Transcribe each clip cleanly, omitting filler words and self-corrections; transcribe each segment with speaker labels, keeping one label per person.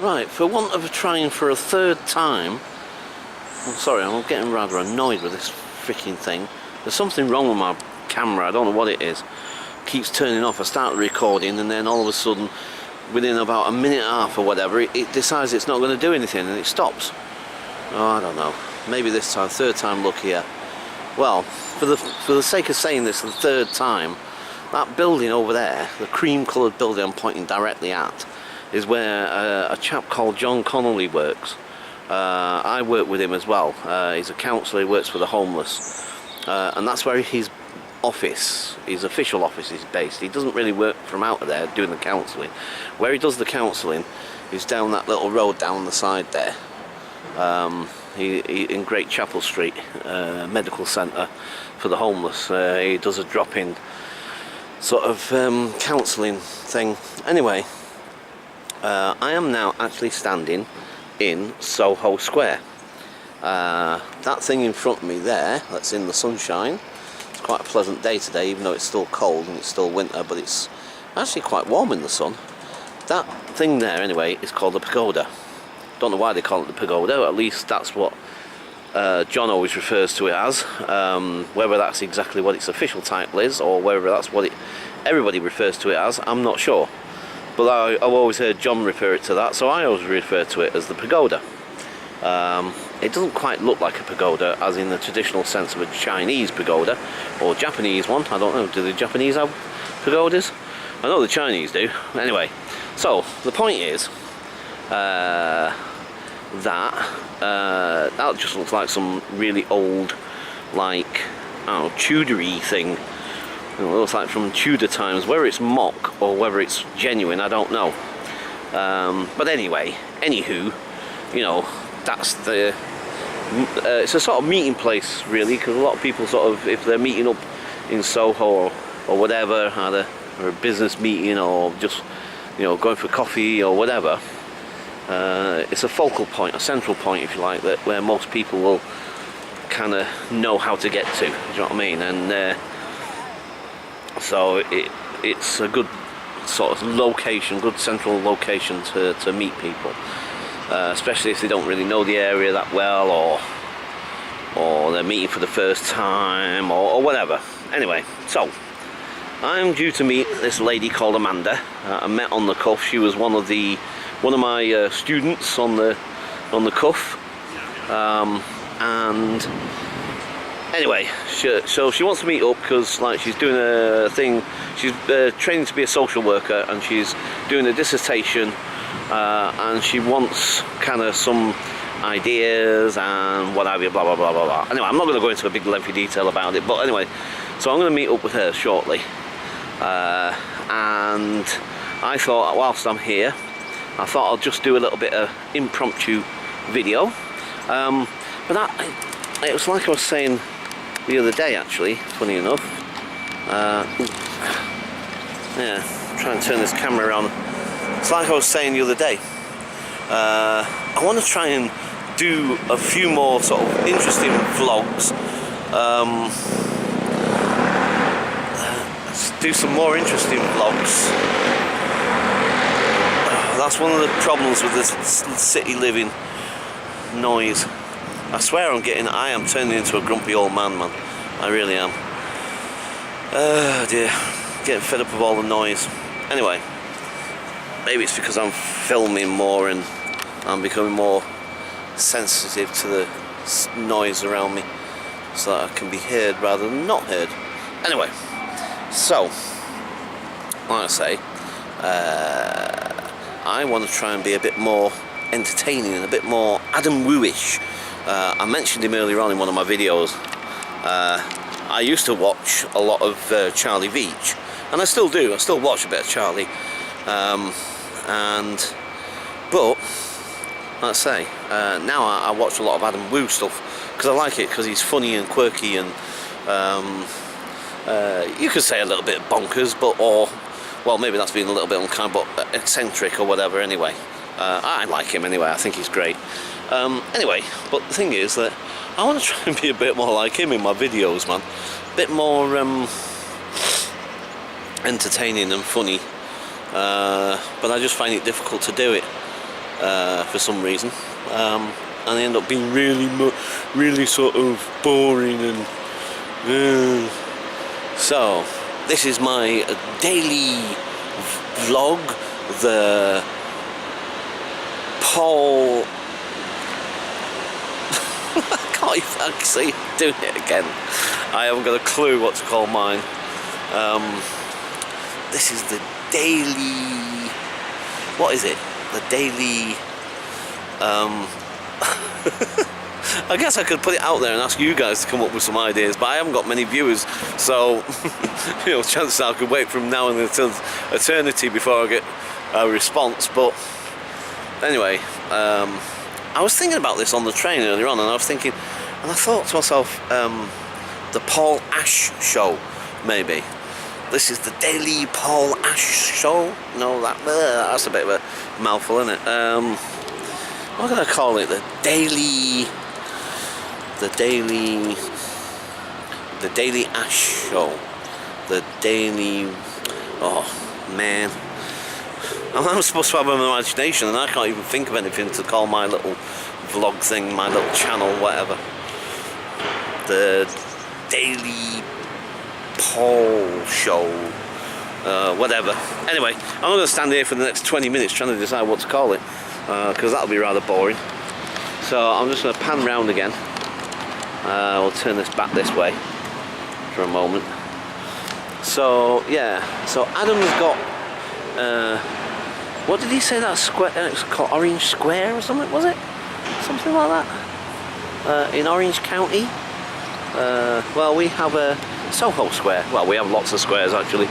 Speaker 1: Right, for want of trying for a third time, I'm sorry, I'm getting rather annoyed with this freaking thing. There's something wrong with my camera, I don't know what it is. It keeps turning off. I start recording and then all of a sudden, within about a minute and a half or whatever, it decides it's not going to do anything and it stops. Oh, I don't know. Maybe this time, third time lucky here. Well, for the sake of saying this the third time, that building over there, the cream coloured building I'm pointing directly at, is where a chap called John Connolly works. I work with him as well. He's a counsellor, he works for the homeless. And that's where his office, his official office is based. He doesn't really work from out of there doing the counselling. Where he does the counselling is down that little road down the side there. He in Great Chapel Street, medical centre for the homeless. He does a drop-in sort of counselling thing. Anyway, I am now actually standing in Soho Square. That thing in front of me there, that's in the sunshine. It's quite a pleasant day today, even though it's still cold and it's still winter, but it's actually quite warm in the sun. That thing there, anyway, is called the pagoda. Don't know why they call it the pagoda, at least that's what John always refers to it as. Whether that's exactly what its official title is, or whether that's what everybody refers to it as, I'm not sure. But I've always heard John refer it to that, so I always refer to it as the pagoda. It doesn't quite look like a pagoda, as in the traditional sense of a Chinese pagoda, or Japanese one. I don't know, do the Japanese have pagodas? I know the Chinese do. Anyway, so the point is, that just looks like some really old, like, I don't know, Tudor-y thing. It looks like from Tudor times. Whether it's mock or whether it's genuine, I don't know. But anyway, anywho, you know, that's the it's a sort of meeting place really, because a lot of people sort of, if they're meeting up in Soho or whatever, either or a business meeting or just, you know, going for coffee or whatever, it's a focal point, a central point if you like, that where most people will kind of know how to get to, do you know what I mean? And so it's a good sort of location, good central location to meet people, especially if they don't really know the area that well, or they're meeting for the first time, or whatever. Anyway, so I'm due to meet this lady called Amanda. I met on the cuff. She was one of my students on the cuff, and anyway, so she wants to meet up because, like, she's doing a thing. She's training to be a social worker, and she's doing a dissertation, and she wants kind of some ideas and what have you, blah blah blah blah blah. Anyway, I'm not going to go into a big lengthy detail about it, but anyway, so I'm going to meet up with her shortly, and I thought, whilst I'm here, I thought I'll just do a little bit of impromptu video, but it was like I was saying the other day, actually, funny enough. Yeah, try and turn this camera around. It's like I was saying the other day. I want to try and do a few more sort of interesting vlogs. Let's do some more interesting vlogs. That's one of the problems with this city living noise. I swear I am turning into a grumpy old man, I really am. Oh dear, getting fed up with all the noise. Anyway, maybe it's because I'm filming more and I'm becoming more sensitive to the noise around me, so that I can be heard rather than not heard. Anyway, so, like I say, I want to try and be a bit more entertaining and a bit more Adam Woo-ish. I mentioned him earlier on in one of my videos. I used to watch a lot of Charlie Veach, and I still do. I still watch a bit of Charlie, but let's say now I watch a lot of Adam Woo stuff because I like it, because he's funny and quirky, and you could say a little bit bonkers, well, maybe that's being a little bit unkind, but eccentric or whatever. Anyway, I like him anyway. I think he's great. Anyway, but the thing is that I want to try and be a bit more like him in my videos, man. A bit more entertaining and funny, but I just find it difficult to do it. for some reason, and they end up being really sort of boring and so this is my daily vlog, the Paul I can't even actually doing it again. I haven't got a clue what to call mine. This is the daily, what is it? The daily I guess I could put it out there and ask you guys to come up with some ideas, but I haven't got many viewers, so you know, chances are I could wait from now until eternity before I get a response. But anyway, I was thinking about this on the train earlier on, and I was thinking, and I thought to myself, the Paul Ash Show, maybe. This is the Daily Paul Ash Show. No, that's a bit of a mouthful, isn't it? What can I call it? The Daily Ash Show. The Daily. Oh man, I'm supposed to have an imagination, and I can't even think of anything to call my little vlog thing, my little channel, whatever. The Daily Paul Show, whatever. Anyway, I'm not going to stand here for the next 20 minutes trying to decide what to call it, because that'll be rather boring. So I'm just going to pan round again. We'll turn this back this way for a moment. So yeah, so Adam's got what did he say that square, it's called Orange Square or something, was it? Something like that, in Orange County. Well, we have a Soho Square. Well, we have lots of squares actually.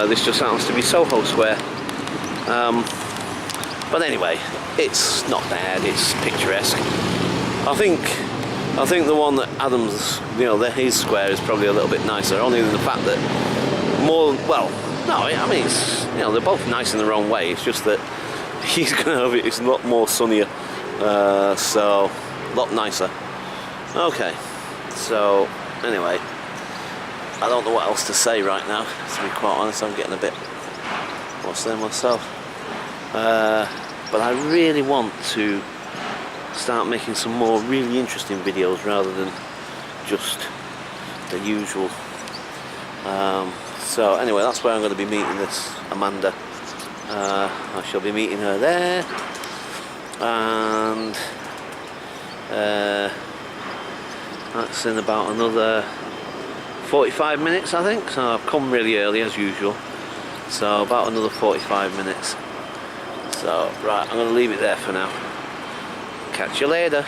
Speaker 1: This just happens to be Soho Square. But anyway, it's not bad. It's picturesque. I think the one that Adams, you know, his square is probably a little bit nicer. Only the fact that no, I mean, it's, you know, they're both nice in their own way. It's just that he's gonna have it. It's a lot more sunnier, so a lot nicer. Okay, so anyway, I don't know what else to say right now. To be quite honest, I'm getting a bit what's there myself. But I really want to start making some more really interesting videos rather than just the usual. So anyway, that's where I'm going to be meeting this Amanda. I shall be meeting her there, and that's in about another 45 minutes, I think. So I've come really early as usual, so about another 45 minutes. So right, I'm going to leave it there for now. Catch you later.